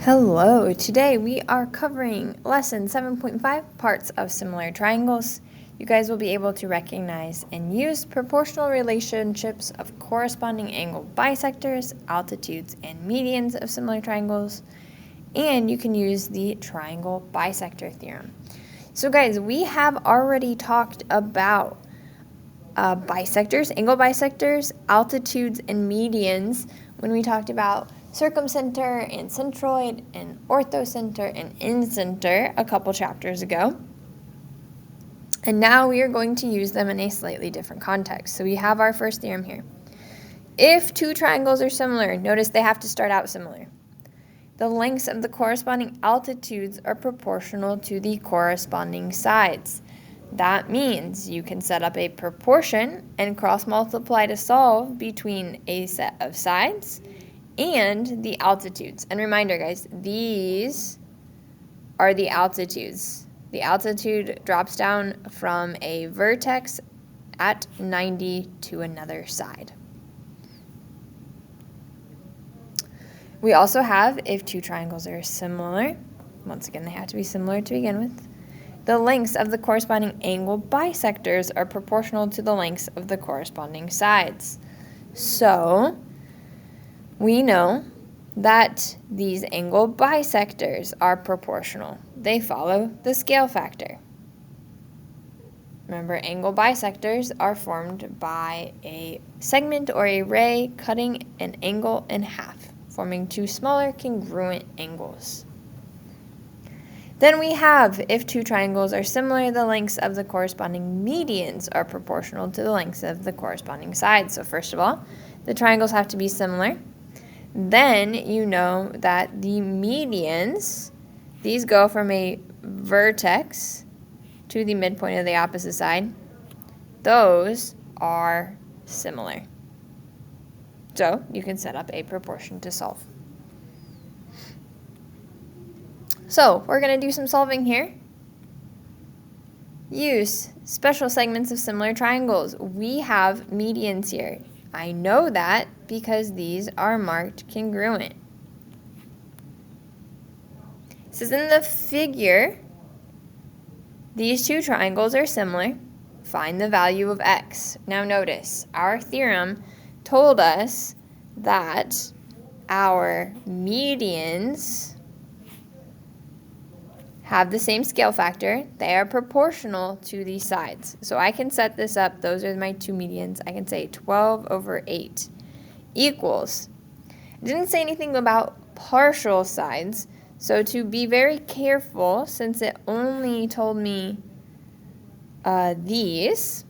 Hello, today we are covering lesson 7.5, parts of similar triangles. You guys will be able to recognize and use proportional relationships of corresponding angle bisectors, altitudes, and medians of similar triangles. And you can use the triangle bisector theorem. So guys, we have already talked about bisectors, angle bisectors, altitudes, and medians when we talked about circumcenter and centroid and orthocenter and incenter a couple chapters ago. And now we are going to use them in a slightly different context. So we have our first theorem here. If two triangles are similar, notice they have to start out similar. The lengths of the corresponding altitudes are proportional to the corresponding sides. That means you can set up a proportion and cross-multiply to solve between a set of sides and the altitudes. And reminder, guys, these are the altitudes. The altitude drops down from a vertex at 90 to another side. We also have, if two triangles are similar, once again, they have to be similar to begin with, the lengths of the corresponding angle bisectors are proportional to the lengths of the corresponding sides. So, we know that these angle bisectors are proportional. They follow the scale factor. Remember, angle bisectors are formed by a segment or a ray cutting an angle in half, forming two smaller congruent angles. Then we have, if two triangles are similar, the lengths of the corresponding medians are proportional to the lengths of the corresponding sides. So first of all, the triangles have to be similar. Then you know that the medians, these go from a vertex to the midpoint of the opposite side. Those are similar. So you can set up a proportion to solve. So we're going to do some solving here. Use special segments of similar triangles. We have medians here. I know that because these are marked congruent. It says in the figure, these two triangles are similar. Find the value of x. Now notice, our theorem told us that our medians have the same scale factor. They are proportional to these sides. So I can set this up. Those are my two medians. I can say 12 over 8 equals. It didn't say anything about partial sides. So to be very careful, since it only told me this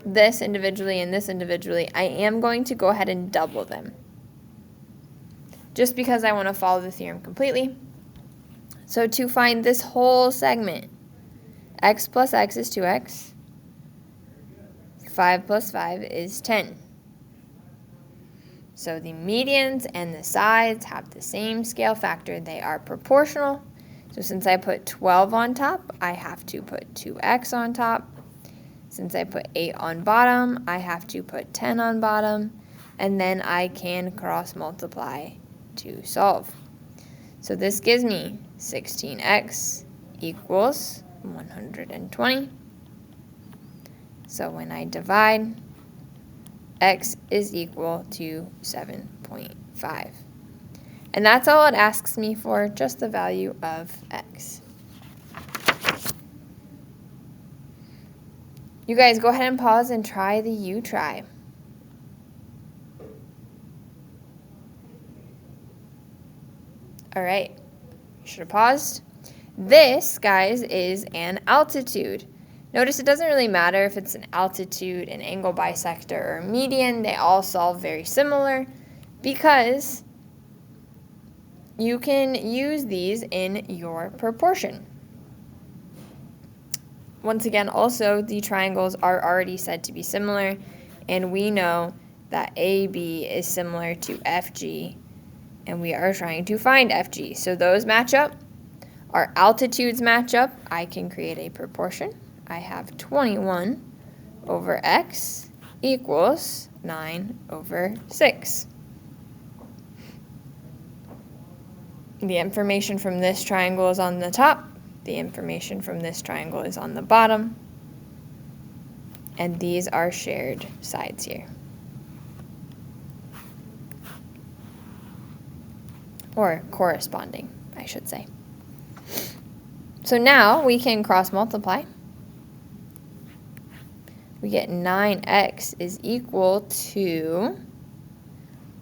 individually and this individually, I am going to go ahead and double them. Just because I want to follow the theorem completely. So to find this whole segment, x plus x is 2x, 5 plus 5 is 10. So the medians and the sides have the same scale factor. They are proportional. So since I put 12 on top, I have to put 2x on top. Since I put 8 on bottom, I have to put 10 on bottom. And then I can cross multiply to solve. So this gives me 16x equals 120. So when I divide, x is equal to 7.5. And that's all it asks me for, just the value of x. You guys go ahead and pause and try the U-try. All right, you should have paused. This, guys, is an altitude. Notice it doesn't really matter if it's an altitude, an angle bisector, or a median. They all solve very similar because you can use these in your proportion. Once again, also, the triangles are already said to be similar, and we know that AB is similar to FG, and we are trying to find FG. So those match up. Our altitudes match up. I can create a proportion. I have 21 over x equals 9 over 6. The information from this triangle is on the top. The information from this triangle is on the bottom. And these are shared sides here. Or corresponding, I should say. So now we can cross multiply. We get 9x is equal to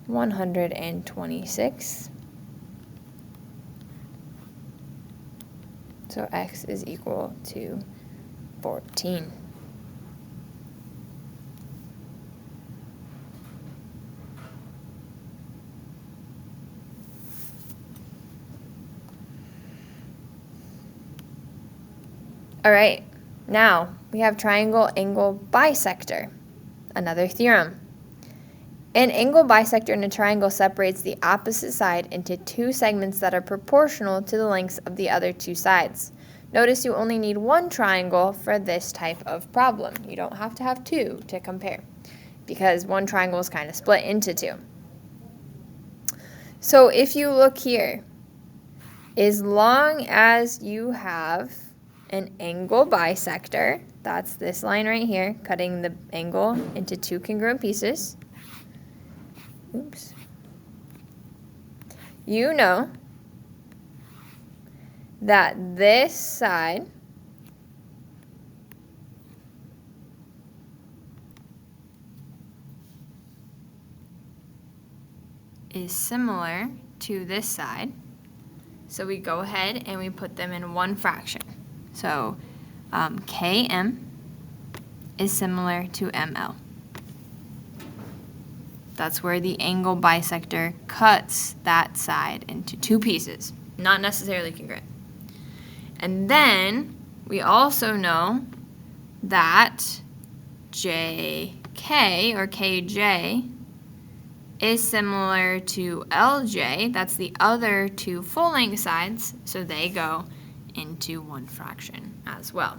126. So x is equal to 14. All right, now we have triangle angle bisector, another theorem. An angle bisector in a triangle separates the opposite side into two segments that are proportional to the lengths of the other two sides. Notice you only need one triangle for this type of problem. You don't have to have two to compare because one triangle is kind of split into two. So if you look here, as long as you have an angle bisector, that's this line right here, cutting the angle into two congruent pieces. Oops. You know that this side is similar to this side. So we go ahead and we put them in one fraction. So Km is similar to ML. That's where the angle bisector cuts that side into two pieces, not necessarily congruent. And then we also know that JK or KJ is similar to LJ. That's the other two full-length sides, so they go into one fraction as well.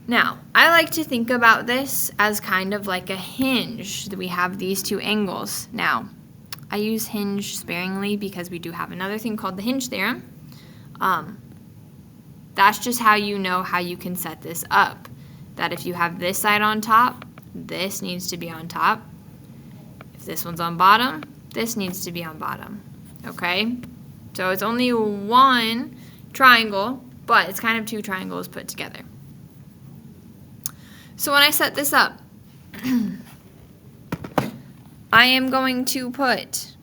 Now, I like to think about this as kind of like a hinge. We have these two angles. Now, I use hinge sparingly because we do have another thing called the hinge theorem. That's just how you know how you can set this up. That if you have this side on top, this needs to be on top. If this one's on bottom, this needs to be on bottom. Okay? So it's only one triangle, but it's kind of two triangles put together. So when I set this up, I am going to put,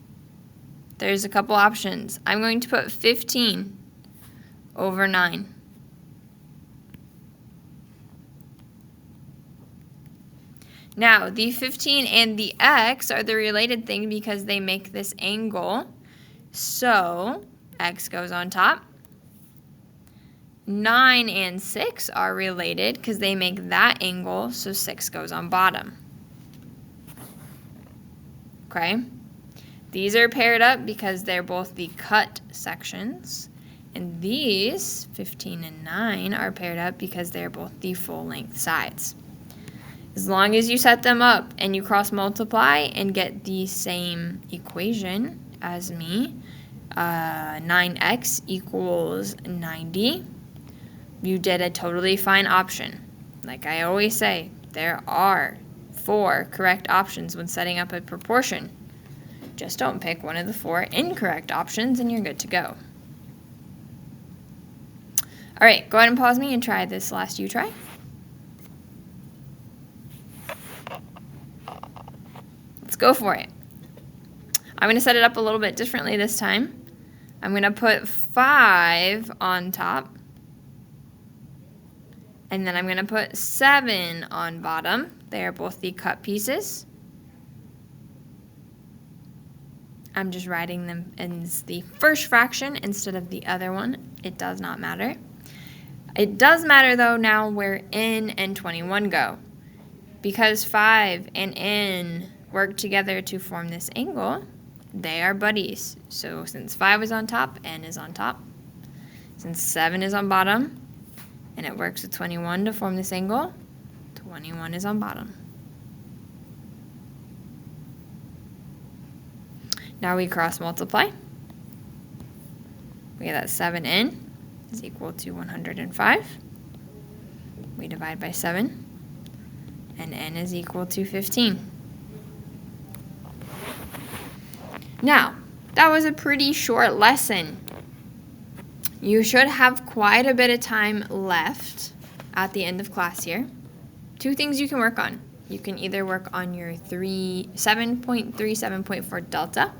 there's a couple options. I'm going to put 15 over 9. Now, the 15 and the x are the related thing because they make this angle. So, x goes on top. 9 and 6 are related because they make that angle, so 6 goes on bottom. Okay? These are paired up because they're both the cut sections. And these, 15 and 9, are paired up because they're both the full-length sides. As long as you set them up and you cross multiply and get the same equation as me, 9x equals 90, you did a totally fine option. Like I always say, there are 4 correct options when setting up a proportion. Just don't pick one of the 4 incorrect options and you're good to go. All right, go ahead and pause me and try this last U try. Let's go for it. I'm going to set it up a little bit differently this time. I'm going to put 5 on top. And then I'm going to put 7 on bottom. They are both the cut pieces. I'm just writing them as the first fraction instead of the other one. It does not matter. It does matter, though, now where n and 21 go. Because 5 and n work together to form this angle, they are buddies. So since 5 is on top, n is on top. Since 7 is on bottom, and it works with 21 to form this angle, 21 is on bottom. Now we cross multiply. We get that 7n is equal to 105. We divide by 7, and n is equal to 15. Now, that was a pretty short lesson. You should have quite a bit of time left at the end of class here. Two things you can work on. You can either work on your 7.3, 7.4 delta,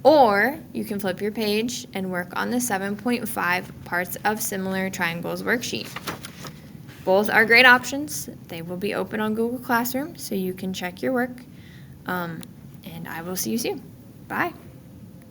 or you can flip your page and work on the 7.5 parts of similar triangles worksheet. Both are great options. They will be open on Google Classroom, so you can check your work. And I will see you soon. Bye.